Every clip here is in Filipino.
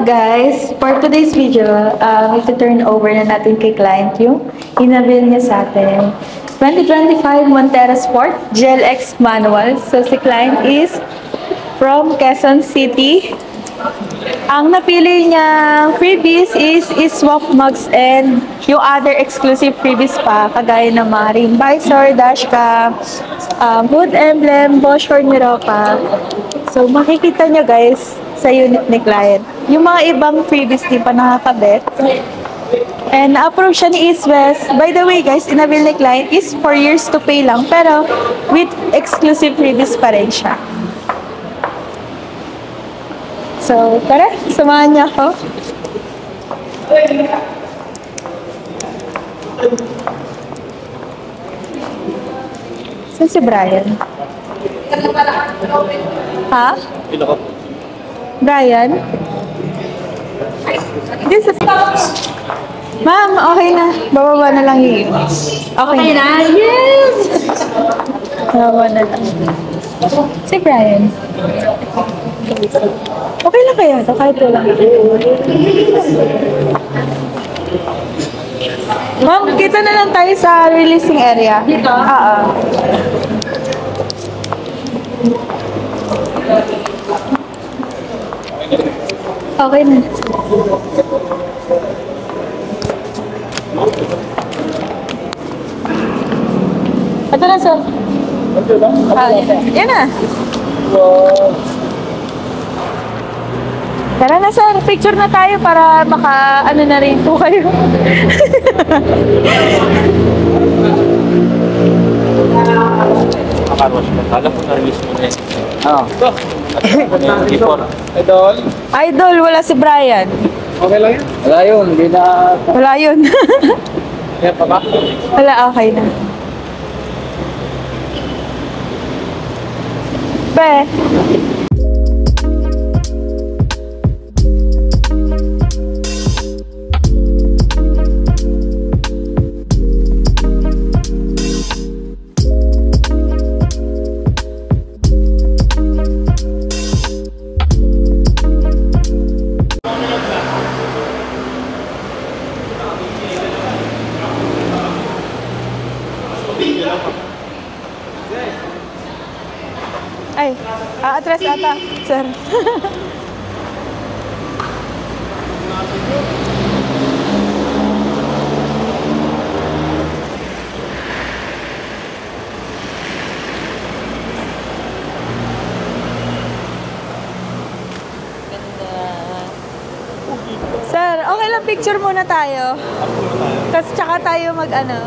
Guys, for today's video, ito-turn over na natin kay client yung inabil niya sa atin. 2025 Montera Sport Gel X Manual. So, si client is from Quezon City. Ang napili niya freebies is swap mugs and yung other exclusive freebies pa, kagaya ng mga rim visor, dashcam, hood emblem, Bosch horn Europa. So, makikita nyo guys sa unit ni client. Yung mga ibang freebies di pa nakakabit. And na-approve siya ni East West. By the way guys, inabil ni client is 4 years to pay lang, pero with exclusive freebies pa rin siya. So, tara, samahan niya ako. Saan si Brian? Ha? Brian? This is... Ma'am, okay na. Bababa na lang yun. Okay na? Yes! Bababa na lang. Si Brian. Okay lang kaya ito? Kahit lang. Ma'am, kita na lang tayo sa releasing area. Dito? Oo. Okay na. Ito na, sir. Yan na. Tara na, sir. Picture na tayo para maka-ano na rin po kayo. Makaros mo. Alam mo na-release mo na yun. Oo. Idol? Idol, wala si Brian. Okay lang yan? Wala yun, hindi na... Wala yun. Kaya pa ba? Wala, okay na. Be. Ay, atras ata, sir. Sir, okay lang picture muna tayo. Tapos tsaka tayo mag-ano.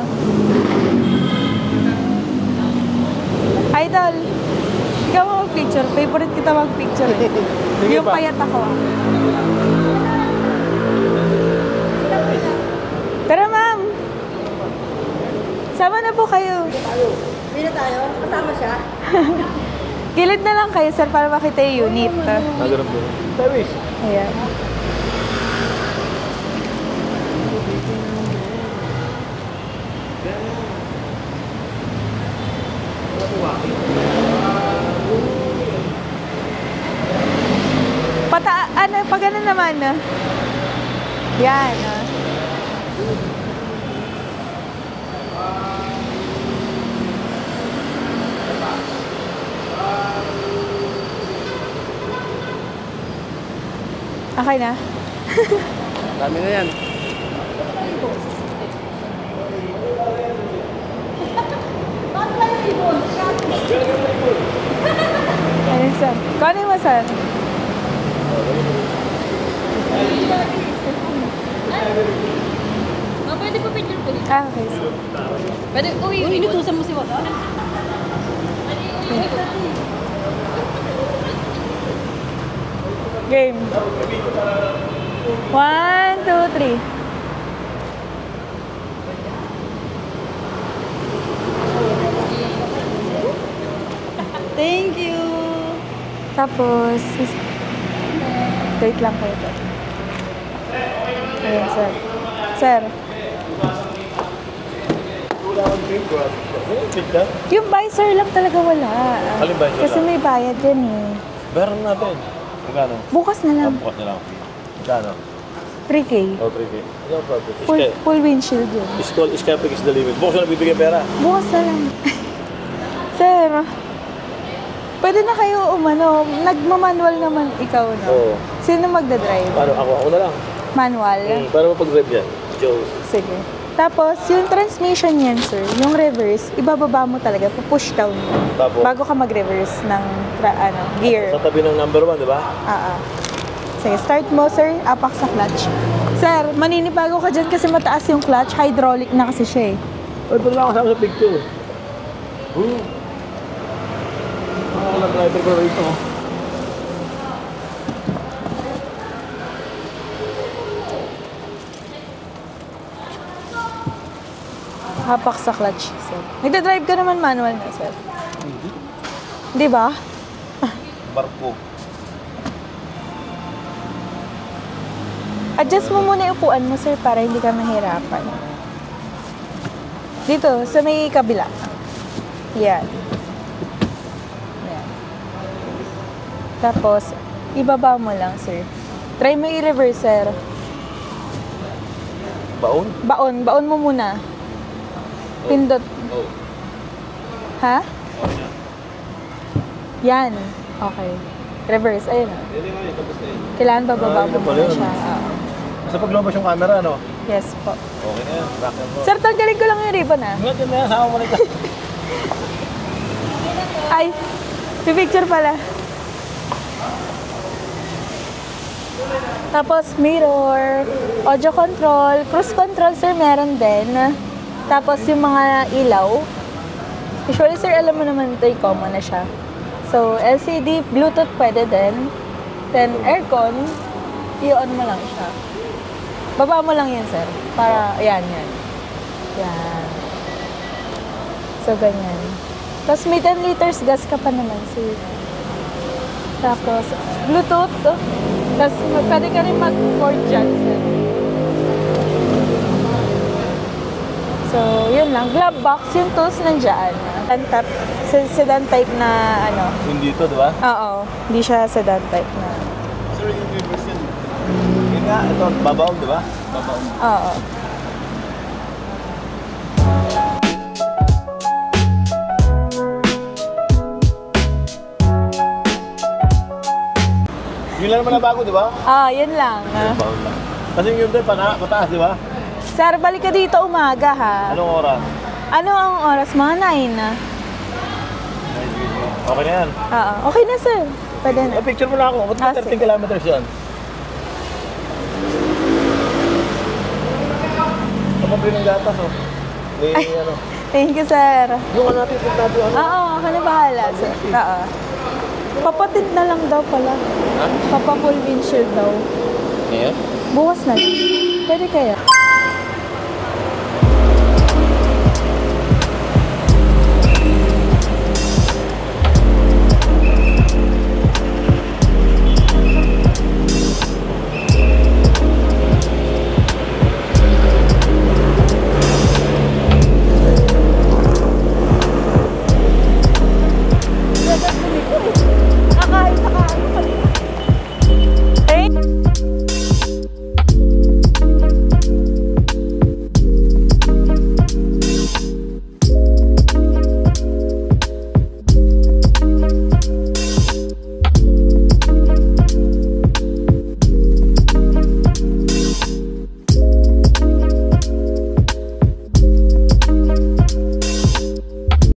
Idol, ikaw mag-picture. Favorite kita mag-picture eh. Yung payat ako. Tara ma'am. Sama na po kayo. Hindi na tayo? Kasama siya? Gilid na lang kayo sir para makita yung unit. Nagaram po. Tawis. Ayan. Pag ano naman, yan, Okay na? Dami na yan. Ayun, sir. Kunin mo, sir. Pwede po picture po dito. Okay, sir. Pwede, inutusan mo si Wata? Game. 1, 2, 3. Thank you! Tapos, wait lang kayo. Ayun, sir. Sir. Yung visor lang talaga wala. Alin visor Kasi lang? may bayad yan eh. Bayaran natin. Magkano? Bukas na lang. Bukas na lang. Kano? 3K. Oh, 3K. No problem. Full windshield yun. Iskapik is the limit. Bukas na bibigyan pera. Bukas na lang. Sir, pwede na kayo umano. Nagmamanual naman ikaw, no? Oo. Sino magdadrive? Paano? Ako na lang. Manual? Paano mapag-drive yan? Joe. Sige. Tapos, yung transmission yan, sir, yung reverse, ibababa mo talaga, push down mo. Tapos? Bago ka mag-reverse ng gear. Sa tabi ng number 1, di ba? Sige, start mo, sir. Apak sa clutch. Sir, maninibago ka dyan kasi mataas yung clutch. Hydraulic na kasi siya eh. Ay, pala kasama sa picture. Ako lang driver ko rito. Apak sa clutch, sir. Nagda-drive ka naman manual na, sir. Di ba? Barko. Adjust mo muna yung upuan mo, sir, para hindi ka mahirapan. Dito, sa may kabila. Yan. Yan. Tapos, ibaba mo lang, sir. Try mo i-reverse, sir. Baon? Baon mo muna. Pindot. Oh. Ha? Yan. Okay. Reverse. Ayun. Kailangan bababa mo muna siya. Sa paglabas yung camera, no? Yes po. Okay na yan. Back and forth. Sir, tanggalin ko lang yung ribbon, ah. Ngayon na yan. Sama mo na ito. Ay, picture pala. Tapos mirror, audio control, cruise control, sir, meron din. Tapos yung mga ilaw. Usually, sir, alam mo naman ito, common na siya. So, LCD, Bluetooth pwede din. Then, aircon, i-on mo lang siya. Baba mo lang yan, sir. Para, yan. Yan. So, ganyan. Tapos, may 10 liters gas ka pa naman, sir. Tapos, Bluetooth. Tapos, pwede ka rin mag-port dyan, sir. So, yun lang. Glove box, yung tools nandyan. Sedan type na, ano. Hindi ito, di ba? Oo. Hindi siya sedan type na. Sir, yung reverse yan. Yun nga, ito, babaw, di ba? Babaw. Oo. Yun lang naman na bago, di ba? Yun lang. Babaw lang. Kasi yung doon, pataas, di ba? Sir, balik ka dito umaga, ha? Anong oras? Ano ang oras? Mga 9 na. Okay na yan. Oo. Okay na, sir. Pwede na. Picture mo na ako. Ba't ba 13 sige. kilometers yan? Kapabili ng gatas, oh. May ano. Thank you, sir. Yung ano natin, ano? Oo, ako na bahala, sir. Oo. Papatint na lang daw pala. Ha? Papa-full windshield daw. Ngayon? Bukas na lang. Pwede kaya?